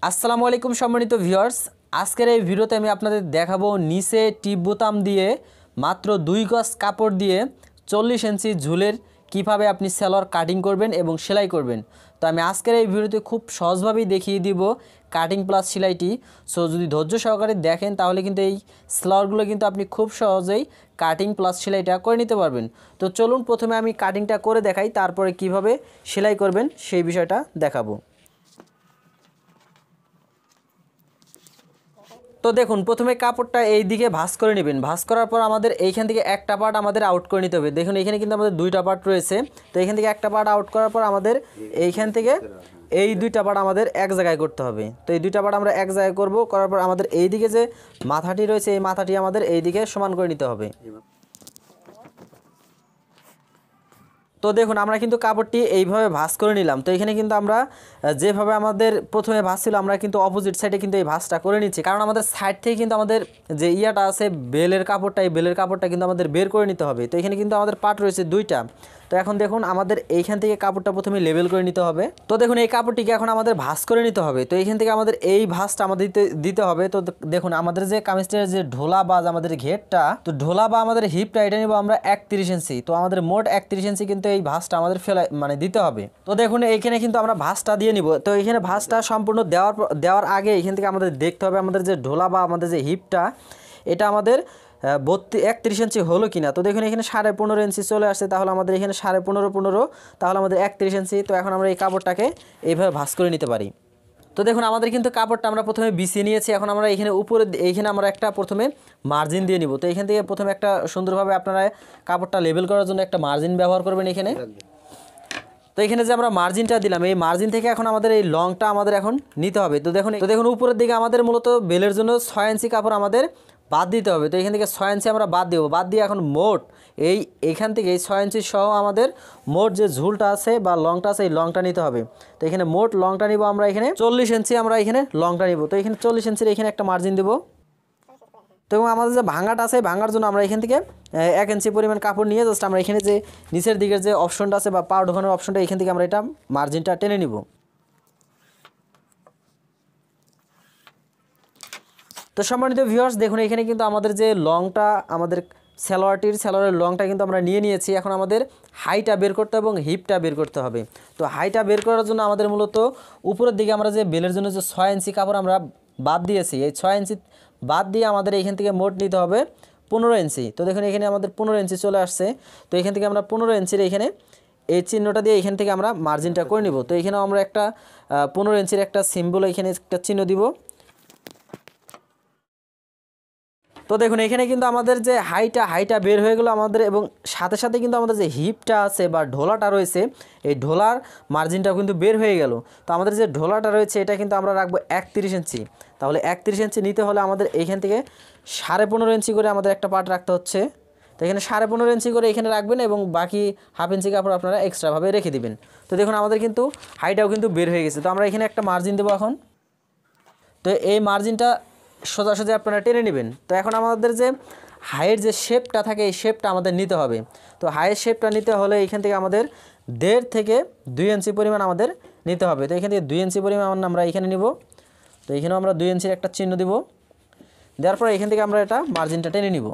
আসসালামু আলাইকুম সম্মানিত ভিউয়ার্স, আজকের এই ভিডিওতে আমি আপনাদের দেখাবো নিচে টিপ বোতাম দিয়ে মাত্র 2 গজ কাপড় দিয়ে 40 ইঞ্চি ঝুলের কিভাবে আপনি সেলোয়ার কাটিং করবেন এবং সেলাই করবেন। তো আমি আজকের এই ভিডিওতে খুব সহজভাবেই দেখিয়ে দিব কাটিং প্লাস সেলাইটি। সো যদি ধৈর্য সহকারে দেখেন তাহলে কিন্তু এই সেলোয়ারগুলো কিন্তু আপনি খুব সহজেই কাটিং প্লাস সেলাইটা করে নিতে পারবেন। তো চলুন প্রথমে আমি কাটিংটা করে দেখাই, তারপরে কিভাবে সেলাই করবেন সেই বিষয়টা দেখাবো। তো দেখুন, প্রথমে কাপড়টা এই দিকে ভাঁজ করে নেবেন। ভাঁজ করার পর আমাদের এইখান থেকে একটা পার্ট আমাদের আউট করে নিতে হবে। দেখুন এখানে কিন্তু আমাদের 2টা পার্ট রয়েছে। তো এখান থেকে একটা পার্ট আউট করার পর আমাদের এইখান থেকে এই 2টা পার্ট আমাদের এক জায়গায় করতে হবে। তো এই 2টা পার্ট আমরা এক জায়গায় করব, করার পর আমাদের এই দিকে যে মাথাটি রয়েছে এই মাথাটি আমাদের এই দিকে সমান করে নিতে হবে। তো দেখুন আমরা কিন্তু কাপড়টি এইভাবে ভাঁজ করে নিলাম। তো এখানে কিন্তু আমরা যেভাবে আমাদের প্রথমে ভাঁজ ছিল আমরা কিন্তু অপোজিট সাইডে কিন্তু এই ভাঁজটা করে নিচ্ছি, কারণ আমাদের সাইড থেকে কিন্তু আমাদের যে ইয়াটা আছে বেলের কাপড়টা, এই বেলের কাপড়টা কিন্তু আমাদের বের করে নিতে হবে। তো এখানে কিন্তু আমাদের পার্ট রয়েছে 2টা। তো এখন দেখুন আমাদের এইখান থেকে কাপড়টা প্রথমে লেবেল করে নিতে হবে। তো দেখুন এই কাপড়টিকে এখন আমাদের ভাঁজ করে নিতে হবে। তো এইখান থেকে আমাদের এই ভাঁজটা আমাদের দিতে হবে। তো দেখুন আমাদের যে কামিজটার যে ঢোলা বা আমাদের ঘেরটা, তো ঢোলা বা আমাদের হিপটা এটা নিব আমরা 31 ইঞ্চি। তো আমাদের মোট 31 ইঞ্চি কিন্তু এই ভাঁজটা আমাদের দিতে হবে। তো দেখুন এইখানে কিন্তু আমরা ভাঁজটা দিয়ে নিব। তো এইখানে ভাঁজটা সম্পূর্ণ দেওয়ার আগে এইখান থেকে আমাদের দেখতে হবে আমাদের যে ঢোলা বা আমাদের যে হিপটা এটা আমাদের 31 ইঞ্চি হলো কিনা। তো দেখুন এখানে 15.5 ইঞ্চি চলে আসছে, তাহলে আমাদের এখানে 15.5 তাহলে আমাদের 31 ইঞ্চি। তো এখন আমরা এই কাপড়টাকে এইভাবে ভাঁজ করে নিতে পারি। তো দেখুন আমাদের কিন্তু কাপড়টা আমরা প্রথমে বিছিয়ে নিয়েছি। এখন আমরা এখানে উপরে এইখানে আমরা একটা প্রথমে মার্জিন দিয়ে নিব। তো এখান থেকে প্রথমে একটা সুন্দরভাবে আপনারা কাপড়টা লেবেল করার জন্য একটা মার্জিন ব্যবহার করবেন এখানে। তো এখানে যে আমরা মার্জিনটা দিলাম, এই মার্জিন থেকে এখন আমাদের এই লংটা আমাদের এখন নিতে হবে। তো দেখুন উপরের দিকে আমাদের মূলত বেলের জন্য 6 ইঞ্চি কাপড় আমাদের বাদ দিতে হবে। তো এখান থেকে 6 ইঞ্চি আমরা বাদ দেবো। বাদ দিয়ে এখন মোট এইখান থেকে এই 6 ইঞ্চি সহ আমাদের মোট যে ঝুলটা আছে বা লংটা আছে এই লংটা নিতে হবে। তো এখানে মোট লংটা নিব আমরা এখানে 40 ইঞ্চি আমরা এখানে লংটা নিব। তো এখানে 40 ইঞ্চির এখানে একটা মার্জিন দেবো। তো এবং আমাদের যে ভাঙাটা আছে ভাঙার জন্য আমরা এখান থেকে 1 ইঞ্চি পরিমাণ কাপড় নিয়ে জাস্ট আমরা এখানে যে নিচের দিকের যে অপশনটা আছে বা পা ঢোকানোর অপশনটা এখান থেকে আমরা এটা মার্জিনটা টেনে নিব। তো সম্মানিত ভিউয়ার্স দেখুন এখানে কিন্তু আমাদের যে লংটা আমাদের সেলোয়ারের লংটা কিন্তু আমরা নিয়ে নিয়েছি। এখন আমাদের হাইটা বের করতে হবে এবং হিপটা বের করতে হবে। তো হাইটা বের করার জন্য আমাদের মূলত উপরের দিকে আমরা যে বেলের জন্য যে 6 ইঞ্চি কাপড় আমরা বাদ দিয়েছি, এই 6 ইঞ্চি বাদ দিয়ে আমাদের এইখান থেকে মোট নিতে হবে 15 ইঞ্চি। তো দেখুন এখানে আমাদের 15 ইঞ্চি চলে আসছে। তো এখান থেকে আমরা 15 ইঞ্চির এখানে এই চিহ্নটা দিয়ে এখান থেকে আমরা মার্জিনটা করে নিব। তো এখানেও আমরা একটা 15 ইঞ্চির একটা সিম্বল এখানে একটা চিহ্ন দিব। তো দেখুন এখানে কিন্তু আমাদের যে হাইটা বের হয়ে গেল আমাদের, এবং সাথে সাথে কিন্তু আমাদের যে হিপটা আছে বা ঢোলাটা রয়েছে এই ঢোলার মার্জিনটাও কিন্তু বের হয়ে গেল। তো আমাদের যে ঢোলাটা রয়েছে এটা কিন্তু আমরা রাখবো 31 ইঞ্চি। তাহলে 31 ইঞ্চি নিতে হলে আমাদের এইখান থেকে 15.5 ইঞ্চি করে আমাদের একটা পার্ট রাখতে হচ্ছে। তো এখানে 15.5 ইঞ্চি করে এখানে রাখবেন এবং বাকি হাফ ইঞ্চি কাপড় আপনারা এক্সট্রাভাবে রেখে দিবেন। তো দেখুন আমাদের কিন্তু হাইটাও কিন্তু বের হয়ে গেছে। তো আমরা এখানে একটা মার্জিন দেবো এখন। তো এই মার্জিনটা সোজাসুজি আপনারা টেনে নেবেন। তো এখন আমাদের যে হাইয়ের যে শেপটা থাকে এই শেপটা আমাদের নিতে হবে। তো হাইয়ের শেপটা নিতে হলে এখান থেকে আমাদের 1.5 থেকে 2 ইঞ্চি পরিমাণ আমাদের নিতে হবে। তো এখান থেকে 2 ইঞ্চি পরিমাণ আমরা এখানে নিব। তো এখানেও আমরা 2 ইঞ্চির একটা চিহ্ন দিব। দেওয়ার পরে এখান থেকে আমরা এটা মার্জিনটা টেনে নিব।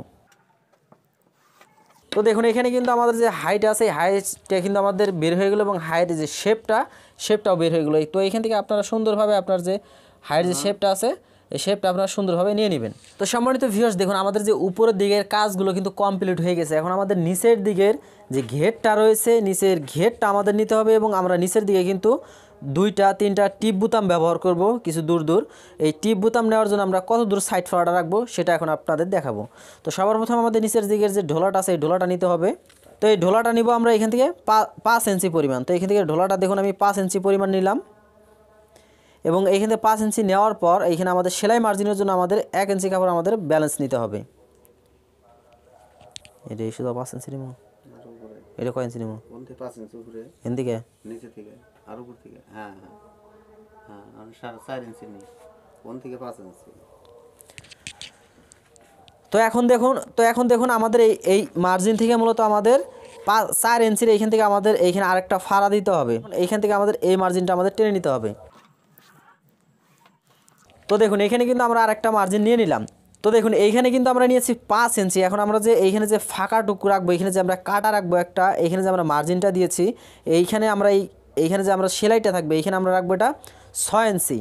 তো দেখুন এখানে কিন্তু আমাদের যে হাইট আছে এই হাইটটা কিন্তু আমাদের বের হয়ে গেলো এবং হাইয়ের যে শেপটাও বের হয়ে গেলো। তো এখান থেকে আপনারা সুন্দরভাবে আপনার যে হাইয়ের যে শেপটা আছে এই শেপটা আপনারা সুন্দরভাবে নিয়ে নেবেন। তো সম্মানিত ভিউয়ার্স দেখুন আমাদের যে উপরের দিকের কাজগুলো কিন্তু কমপ্লিট হয়ে গেছে। এখন আমাদের নিচের দিকের যে ঘেরটা রয়েছে নিচের ঘেরটা আমাদের নিতে হবে এবং আমরা নিচের দিকে কিন্তু 2-3টা টিপ বুতাম ব্যবহার করব কিছু দূর। এই টিপ বুতাম নেওয়ার জন্য আমরা কত দূর সাইড ফাড়া রাখবো সেটা এখন আপনাদের দেখাবো। তো সবার প্রথম আমাদের নিচের দিকের যে ঢোলাটা আছে এই ঢোলাটা নিতে হবে। তো এই ঢোলাটা নিব আমরা এখান থেকে 5 ইঞ্চি পরিমাণ। তো এখান থেকে ঢোলাটা দেখুন আমি 5 ইঞ্চি পরিমাণ নিলাম এবং এইখান থেকে 5 ইঞ্চি নেওয়ার পর এইখানে আমাদের সেলাই মার্জিনের জন্য আমাদের 1 ইঞ্চি কাপড় আমাদের ব্যালেন্স নিতে হবে। এটা শুধু 5 ইঞ্চি নিব, এটা কয় ইঞ্চি নিব? 5 ইঞ্চি উপরে, এখান থেকে নিচে থেকে আর উপর থেকে, হ্যাঁ আমি 4.5 ইঞ্চি নিই, কোন থেকে 5 ইঞ্চি। তো এখন দেখুন আমাদের এই মার্জিন থেকে মূলত আমাদের 4 ইঞ্চির এইখান থেকে আমাদের এইখানে আরেকটা ফাড়া দিতে হবে। এইখান থেকে আমাদের এই মার্জিনটা আমাদের টেনে নিতে হবে। তো দেখুন এখানে কিন্তু আমরা আরেকটা মার্জিন নিয়ে নিলাম। তো দেখুন এইখানে কিন্তু আমরা নিয়েছি 5 ইঞ্চি। এখন আমরা যে এইখানে যে ফাঁকা টুকু রাখবো, এখানে যে আমরা কাটা রাখবো একটা, এইখানে যে আমরা মার্জিনটা দিয়েছি, এইখানে আমরা এইখানে যে আমরা সেলাইটা থাকবে এইখানে আমরা রাখবো এটা 6 ইঞ্চি।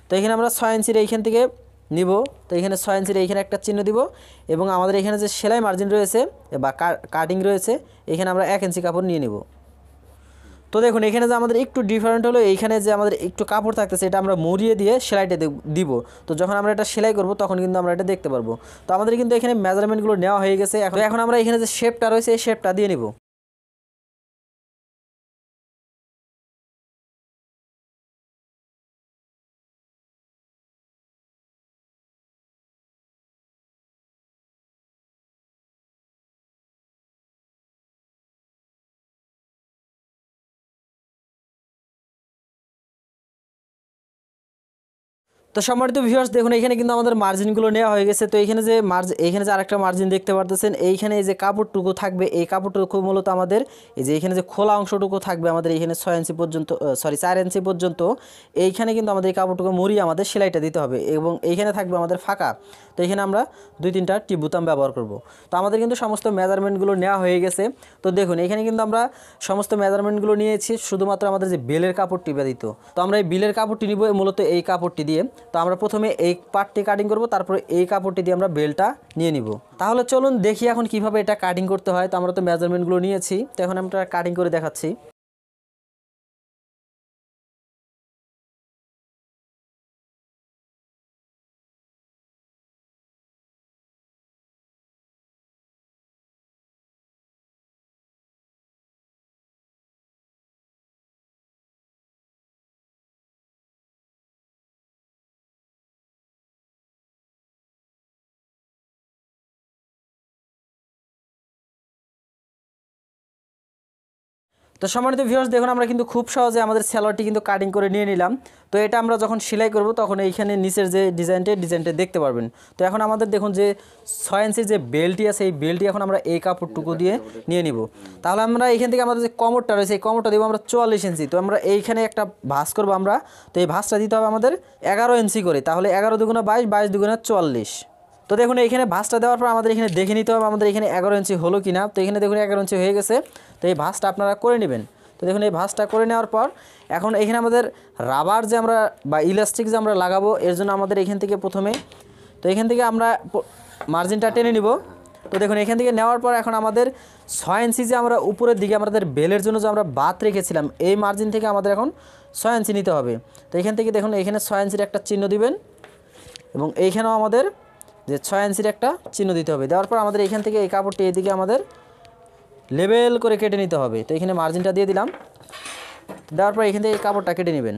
তো এখানে আমরা 6 ইঞ্চির এইখান থেকে নিব। তো এখানে 6 ইঞ্চির এইখানে একটা চিহ্ন দিব এবং আমাদের এখানে যে সেলাই মার্জিন রয়েছে বা কাটিং রয়েছে এখানে আমরা 1 ইঞ্চি কাপড় নিয়ে নিব। তো দেখুন এখানে যে আমাদের একটু ডিফারেন্ট হলো, এইখানে যে আমাদের একটু কাপড় থাকতেছে এটা আমরা মুড়িয়ে দিয়ে সেলাইটা দিব। তো যখন আমরা এটা সেলাই করব তখন কিন্তু আমরা এটা দেখতে পারবো। তো আমাদের কিন্তু এখানে মেজারমেন্টগুলো নেওয়া হয়ে গেছে। এখন আমরা এখানে যে শেপটা রয়েছে এই শেপটা দিয়ে নিব। তো সম্মানিত ভিউয়ার্স দেখুন এখানে কিন্তু আমাদের মার্জিনগুলো নেওয়া হয়ে গেছে। তো এখানে যে এখানে যে আরেকটা মার্জিন দেখতে পারতেছেন, এইখানে এই যে কাপড়টুকু থাকবে এই কাপড়টুকু মূলত আমাদের এই যে এখানে যে খোলা অংশটুকু থাকবে আমাদের এইখানে 6 ইঞ্চি পর্যন্ত 4 ইঞ্চি পর্যন্ত, এইখানে কিন্তু আমাদের এই কাপড়টুকু মুড়িয়ে আমাদের সেলাইটা দিতে হবে এবং এইখানে থাকবে আমাদের ফাঁকা। তো এখানে আমরা 2-3টা টিপ বুতাম ব্যবহার করব। তো আমাদের কিন্তু সমস্ত মেজারমেন্টগুলো নেওয়া হয়ে গেছে। তো দেখুন এখানে কিন্তু আমরা সমস্ত মেজারমেন্টগুলো নিয়েছি, শুধুমাত্র আমাদের যে বেলের কাপড়টি ব্যতীত। তো আমরা এই বেলের কাপড়টি নিব মূলত এই কাপড়টি দিয়ে। তো আমরা প্রথমে এই পার্টটি কাটিং করব, তারপরে এই কাপড়টি দিয়ে আমরা বেলটা নিয়ে নিব। তাহলে চলুন দেখি এখন কিভাবে এটা কাটিং করতে হয়। তো আমরা তো মেজারমেন্টগুলো নিয়েছি, তো এখন আমরা কাটিং করে দেখাচ্ছি। তো সম্মানিত ভিউয়ার্স দেখুন আমরা কিন্তু খুব সহজে আমাদের সালোয়ারটি কিন্তু কাটিং করে নিয়ে নিলাম। তো এটা আমরা যখন সেলাই করব তখন এইখানে নিচের যে ডিজাইনটা দেখতে পারবেন। তো এখন আমাদের দেখুন যে 6 ইঞ্চির যে বেল্টটি আছে এই বেল্টটি এখন আমরা এই কাপড়টুকু দিয়ে নিয়ে নিব। তাহলে আমরা এইখান থেকে আমাদের যে কমরটা রয়েছে এই কমরটা দেবো আমরা 44 ইঞ্চি। তো আমরা এইখানে একটা ভাঁজ করবো আমরা। তো এই ভাঁজটা দিতে হবে আমাদের 11 ইঞ্চি করে। তাহলে 11 দুগুণা 22, 22 দুগুণা 44। তো দেখুন এইখানে ভাঁজটা দেওয়ার পর আমাদের এখানে দেখে নিতে হবে আমাদের এখানে 11 ইঞ্চি হলো কিনা। তো এখানে দেখুন 11 ইঞ্চি হয়ে গেছে। তো এই ভাঁজটা আপনারা করে নেবেন। তো দেখুন এই ভাঁজটা করে নেওয়ার পর এখন এখানে আমাদের রাবার যে আমরা বা ইলাস্টিক যে আমরা লাগাবো এর জন্য আমাদের এখান থেকে প্রথমে তো এখান থেকে আমরা মার্জিনটা টেনে নিব। তো দেখুন এখান থেকে নেওয়ার পর এখন আমাদের 6 ইঞ্চি যে আমরা উপরের দিকে আমাদের বেলের জন্য যে আমরা বাদ রেখেছিলাম এই মার্জিন থেকে আমাদের এখন 6 ইঞ্চি নিতে হবে। তো এখান থেকে দেখুন এখানে 6 ইঞ্চির একটা চিহ্ন দিবেন এবং এইখানেও আমাদের যে 6 ইঞ্চির একটা চিহ্ন দিতে হবে। দেওয়ার পর আমাদের এখান থেকে এই কাপড়টি এদিকে আমাদের লেবেল করে কেটে নিতে হবে। তো এখানে মার্জিনটা দিয়ে দিলাম। দেওয়ার পর এখান থেকে এই কাপড়টা কেটে নেবেন।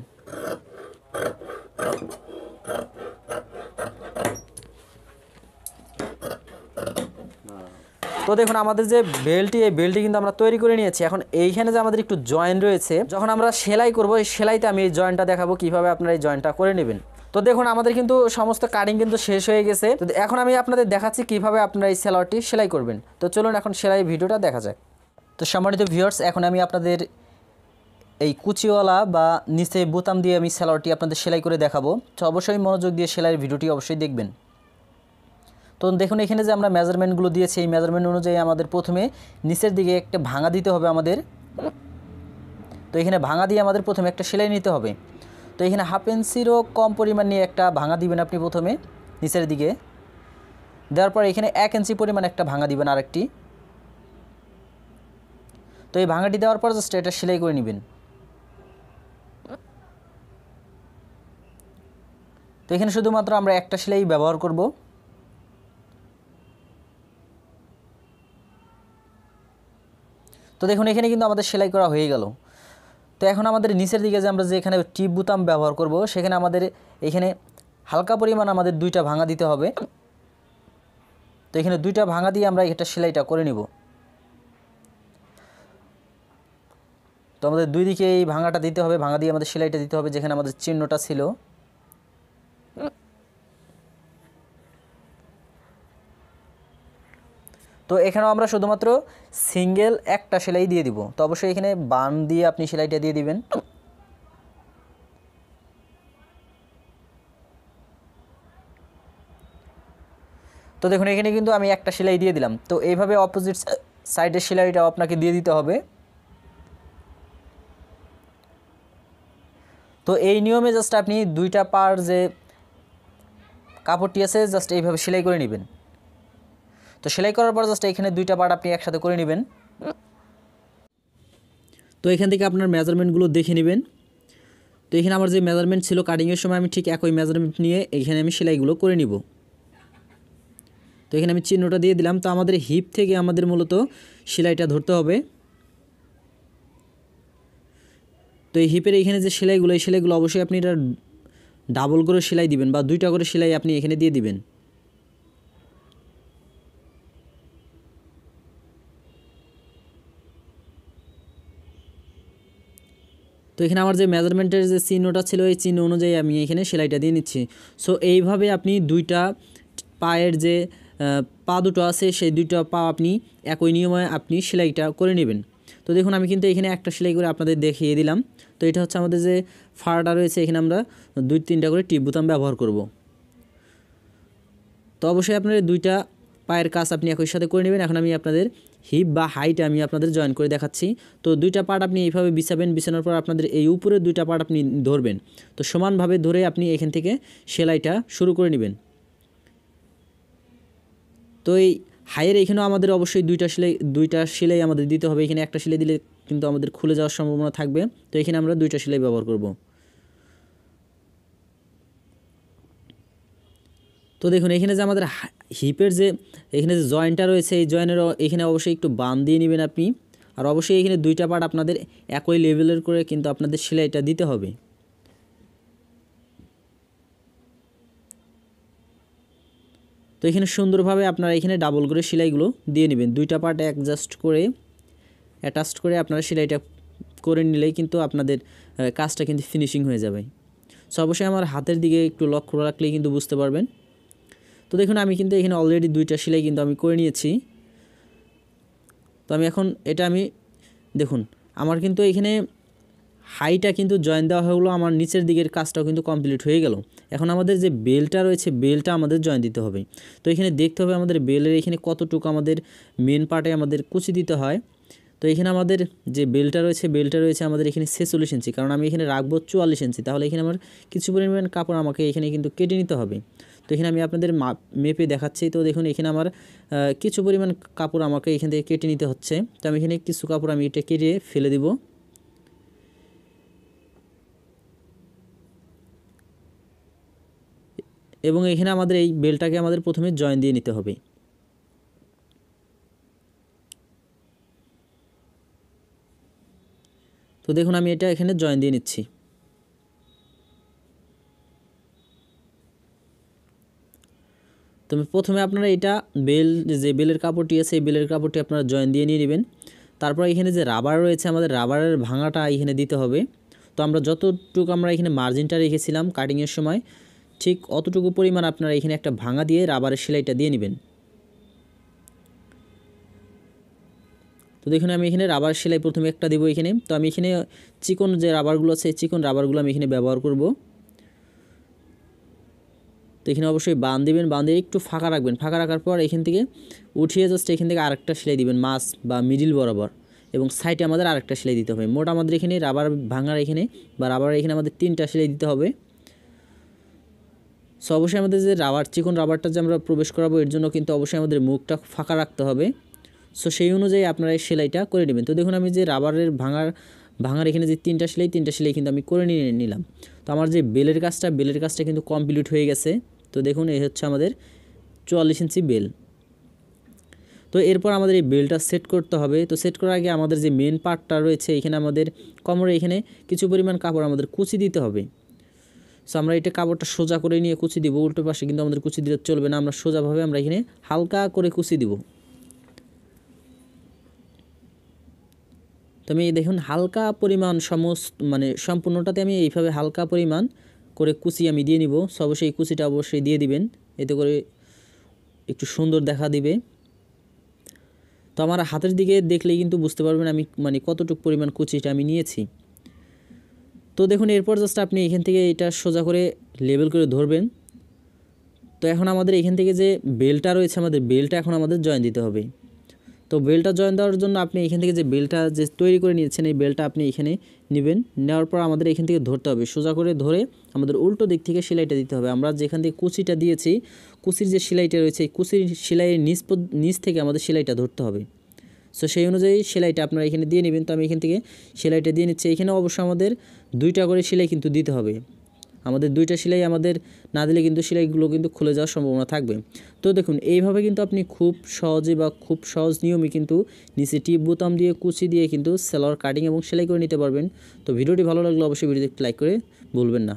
তো দেখুন আমাদের যে বেল্টটি এই বেল্টটি কিন্তু আমরা তৈরি করে নিয়েছি। এখন এইখানে যে আমাদের একটু জয়েন্ট রয়েছে, যখন আমরা সেলাই করব এই সেলাইতে আমি এই জয়েন্টটা দেখাবো কিভাবে আপনারা এই জয়েন্টটা করে নেবেন। তো দেখুন আমাদের কিন্তু সমস্ত কাটিং কিন্তু শেষ হয়ে গেছে। তো এখন আমি আপনাদের দেখাচ্ছি কিভাবে আপনারা এই সালোয়ারটি সেলাই করবেন। তো চলুন এখন সেলাই ভিডিওটা দেখা যাক। তো সম্মানিত ভিউয়ার্স এখন আমি আপনাদের এই কুচিওয়ালা বা নিচে বোতাম দিয়ে আমি সালোয়ারটি আপনাদের সেলাই করে দেখাবো। তো অবশ্যই মনোযোগ দিয়ে সেলাইয়ের ভিডিওটি অবশ্যই দেখবেন। তো দেখুন এখানে যে আমরা মেজারমেন্টগুলো দিয়েছি এই মেজারমেন্ট অনুযায়ী আমাদের প্রথমে নিচের দিকে একটা ভাঙা দিতে হবে আমাদের। তো এখানে ভাঙা দিয়ে আমাদের প্রথমে একটা সেলাই নিতে হবে। তো এখানে 1/2 ইঞ্চিরও কম পরিমাণ নিয়ে একটা ভাঙা দিবেন আপনি প্রথমে নিচের দিকে। দেওয়ার পর এখানে 1 ইঞ্চি পরিমাণ একটা ভাঙা দিবেন আরেকটি। তো এই ভাঙাটি দেওয়ার পর জাস্ট এটা সেলাই করে নেবেন। তো এখানে শুধুমাত্র আমরা একটা সেলাই ব্যবহার করব। তো দেখুন এখানে কিন্তু আমাদের সেলাই করা হয়ে গেল। তো এখন আমাদের নিচের দিকে যে আমরা যে এখানে টিপ বুতাম ব্যবহার করব সেখানে আমাদের এখানে হালকা পরিমাণ আমাদের 2টা ভাঙা দিতে হবে। তো এখানে 2টা ভাঙা দিয়ে আমরা এটা সেলাইটা করে নিব। তো আমাদের দুই দিকে এই ভাঙাটা দিতে হবে, ভাঙা দিয়ে আমাদের সেলাইটা দিতে হবে যেখানে আমাদের চিহ্নটা ছিল। তো এখানেও আমরা শুধুমাত্র সিঙ্গেল একটা সেলাই দিয়ে দিব। তো অবশ্যই এখানে বান দিয়ে আপনি সেলাইটা দিয়ে দিবেন। তো দেখুন এখানে কিন্তু আমি একটা সেলাই দিয়ে দিলাম। তো এইভাবে অপোজিট সাইডের সেলাইটাও আপনাকে দিয়ে দিতে হবে। তো এই নিয়মে জাস্ট আপনি দুইটা পার যে কাপড়টি আছে জাস্ট এইভাবে সেলাই করে নেবেন। তো সেলাই করার পর জাস্ট এখানে দুইটা পার্ট আপনি একসাথে করে নেবেন। তো এখান থেকে আপনার মেজারমেন্টগুলো দেখে নেবেন। তো এখানে আমার যে মেজারমেন্ট ছিল কাটিংয়ের সময় আমি ঠিক একই মেজারমেন্ট নিয়ে এখানে আমি সেলাইগুলো করে নিব। তো এখানে আমি চিহ্নটা দিয়ে দিলাম। তো আমাদের হিপ থেকে আমাদের মূলত সেলাইটা ধরতে হবে। তো এই হিপের এখানে যে সেলাইগুলো, এই সেলাইগুলো অবশ্যই আপনি এটা ডাবল করে সেলাই দিবেন বা দুইটা করে সেলাই আপনি এখানে দিয়ে দিবেন। তো এখানে আমার যে মেজারমেন্টের যে চিহ্নটা ছিল এই চিহ্ন অনুযায়ী আমি এখানে সেলাইটা দিয়ে নিচ্ছি। সো এইভাবে আপনি দুইটা পায়ের যে পা দুটো আছে সেই দুইটা পা আপনি একই নিয়মে আপনি সেলাইটা করে নেবেন। তো দেখুন আমি কিন্তু এখানে একটা সেলাই করে আপনাদের দেখিয়ে দিলাম। তো এটা হচ্ছে আমাদের যে ফাড়াটা রয়েছে, এখানে আমরা 2-3টা করে টিপ বোতাম ব্যবহার করব। তো অবশ্যই আপনার দুইটা পায়ের কাজ আপনি একই সাথে করে নেবেন। এখন আমি আপনাদের হিপ বা হাইট আমি আপনাদের জয়েন করে দেখাচ্ছি। তো দুইটা পার্ট আপনি এইভাবে বিছাবেন, বিছানোর পর আপনাদের এই উপরের দুইটা পার্ট আপনি ধরবেন। তো সমানভাবে ধরে আপনি এখান থেকে সেলাইটা শুরু করে নেবেন। তো এই হাইয়ের এখানেও আমাদের অবশ্যই দুইটা সেলাই আমাদের দিতে হবে। এখানে একটা সেলাই দিলে কিন্তু আমাদের খুলে যাওয়ার সম্ভাবনা থাকবে। তো এখানে আমরা দুইটা সেলাই ব্যবহার করব। তো দেখুন এখানে যে আমাদের হিপের যে এখানে যে জয়েন্টটা রয়েছে, এই জয়েন্টের এখানে অবশ্যই একটু বাম দিয়ে নেবেন আপনি। আর অবশ্যই এখানে দুইটা পার্ট আপনাদের একই লেভেলের করে কিন্তু আপনাদের সেলাইটা দিতে হবে। তো এখানে সুন্দরভাবে আপনারা এখানে ডাবল করে সেলাইগুলো দিয়ে নেবেন। দুইটা পার্ট অ্যাটাচড করে আপনারা সেলাইটা করে নিলেই কিন্তু আপনাদের কাজটা কিন্তু ফিনিশিং হয়ে যাবে। সো অবশ্যই আমার হাতের দিকে একটু লক্ষ্য রাখলেই কিন্তু বুঝতে পারবেন। তো দেখুন আমি কিন্তু এখানে অলরেডি দুইটা সেলাই কিন্তু আমি করে নিয়েছি। তো আমি এখন দেখুন আমার কিন্তু এখানে হাইটা কিন্তু জয়েন দেওয়া হলো, আমার নিচের দিকের কাজটাও কিন্তু কমপ্লিট হয়ে গেল। এখন আমাদের যে বেলটা রয়েছে বেলটা আমাদের জয়েন দিতে হবে। তো এখানে দেখতে হবে আমাদের বেলের এখানে কতটুকু আমাদের মেন পার্টে আমাদের কুচি দিতে হয়। তো এখানে আমাদের যে বেলটা রয়েছে আমাদের এখানে 46 ইঞ্চি, কারণ আমি এখানে রাখবো 44 ইঞ্চি। তাহলে এখানে আমার কিছু পরিমাণ কাপড় আমাকে এখানে কিন্তু কেটে নিতে হবে। তো এখানে আমি আপনাদের মেপে দেখাচ্ছি। তো দেখুন এখানে আমার কিছু পরিমাণ কাপড় আমাকে এখান থেকে কেটে নিতে হচ্ছে। তো আমি এখানে কিছু কাপড় আমি এটা কেটে ফেলে দিব। এবং এখানে আমাদের এই বেলটাকে আমাদের প্রথমে জয়েন দিয়ে নিতে হবে। তো দেখুন আমি এটা এখানে জয়েন দিয়ে নিচ্ছি। তো প্রথমে আপনারা এটা যে বেলের কাপড়টি আছে এই বেলের কাপড়টি আপনারা জয়েন দিয়ে নিয়ে নেবেন। তারপর এখানে যে রাবার রয়েছে আমাদের রাবারের ভাঙাটা এখানে দিতে হবে। তো আমরা যতটুকু আমরা এখানে মার্জিনটা রেখেছিলাম কাটিংয়ের সময় ঠিক অতটুকু পরিমাণ আপনারা এখানে একটা ভাঙা দিয়ে রাবারের সেলাইটা দিয়ে নেবেন। তো দেখুন আমি এখানে রাবার সেলাই প্রথমে একটা দেবো এখানে। তো আমি এখানে চিকন যে রাবারগুলো আছে চিকন রাবারগুলো আমি এখানে ব্যবহার করব। তো এখানে অবশ্যই বাঁধ দিবেন, বাঁধে একটু ফাঁকা রাখবেন। ফাঁকা রাখার পর এখান থেকে উঠিয়ে জাস্ট এখান থেকে আরেকটা সেলাই দিবেন মাছ বা মিডিল বরাবর, এবং সাইডে আমাদের আরেকটা সেলাই দিতে হবে। মোট আমাদের এখানে রাবার ভাঙার এখানে বা রাবার এখানে আমাদের 3টা সেলাই দিতে হবে। সো অবশ্যই আমাদের যে চিকন রাবারটা যে আমরা প্রবেশ করাবো এর জন্য কিন্তু অবশ্যই আমাদের মুখটা ফাঁকা রাখতে হবে। সো সেই অনুযায়ী আপনারা এই সেলাইটা করে নেবেন। তো দেখুন আমি যে রাবারের ভাঙার এখানে যে 3টা সেলাই কিন্তু আমি করে নিলাম। তো আমার যে বেলের কাজটা কিন্তু কমপ্লিট হয়ে গেছে। তো দেখুন এই হচ্ছে আমাদের 44 ইঞ্চি বেল। তো এরপর আমাদের এই বেলটা সেট করতে হবে। তো সেট করার আগে আমাদের যে মেন পার্টটা রয়েছে এখানে আমাদের কোমরে এখানে কিছু পরিমাণ কাপড় আমাদের কুচি দিতে হবে। সো আমরা এটা কাপড়টা সোজা করে নিয়ে কুচি দিব। উল্টো পাশে কিন্তু আমাদের কুচি দিলে চলবে না, আমরা সোজাভাবে আমরা এখানে হালকা করে কুচি দিব। তো আমি দেখুন হালকা পরিমাণ সম্পূর্ণটাতে আমি এইভাবে হালকা পরিমাণ করে কুচি আমি দিয়ে নিব। সো অবশ্যই এই কুচিটা অবশ্যই দিয়ে দিবেন, এতে করে একটু সুন্দর দেখা দিবে। তো আমার হাতের দিকে দেখলেই কিন্তু বুঝতে পারবেন আমি কতটুকু পরিমাণ কুচিটা আমি নিয়েছি। তো দেখুন এরপর জাস্ট আপনি এখান থেকে এটা সোজা করে লেবেল করে ধরবেন। তো এখন আমাদের এখান থেকে যে বেলটা রয়েছে আমাদের বেলটা এখন আমাদের জয়েন দিতে হবে। তো বেলটা জয়েন দেওয়ার জন্য আপনি এখান থেকে যে বেলটা যে তৈরি করে নিয়েছেন এই বেলটা আপনি এখানে নেবেন, নেওয়ার পর আমাদের এখান থেকে ধরতে হবে, সোজা করে ধরে আমাদের উল্টো দিক থেকে সেলাইটা দিতে হবে। আমরা যেখান থেকে কুচিটা দিয়েছি, কুচির যে সেলাইটা রয়েছে এই কুচির সেলাইয়ের নিচ থেকে আমাদের সেলাইটা ধরতে হবে। সো সেই অনুযায়ী সেলাইটা আপনারা এখানে দিয়ে নেবেন। তো আমি এখান থেকে সেলাইটা দিয়ে নিচ্ছি। এখানে অবশ্যই আমাদের 2টা করে সেলাই কিন্তু দিতে হবে। আমাদের 2টা সেলাই আমাদের না দিলে কিন্তু সেলাইগুলো কিন্তু খুলে যাওয়ার সম্ভাবনা থাকবে। তো দেখুন এইভাবে কিন্তু আপনি খুব সহজে বা খুব সহজ নিয়মে কিন্তু নিচে টিপ বোতাম দিয়ে কুচি দিয়ে কিন্তু সেলোয়ার কাটিং এবং সেলাই করে নিতে পারবেন। তো ভিডিওটি ভালো লাগলে অবশ্যই ভিডিওতে লাইক করে ভুলবেন না।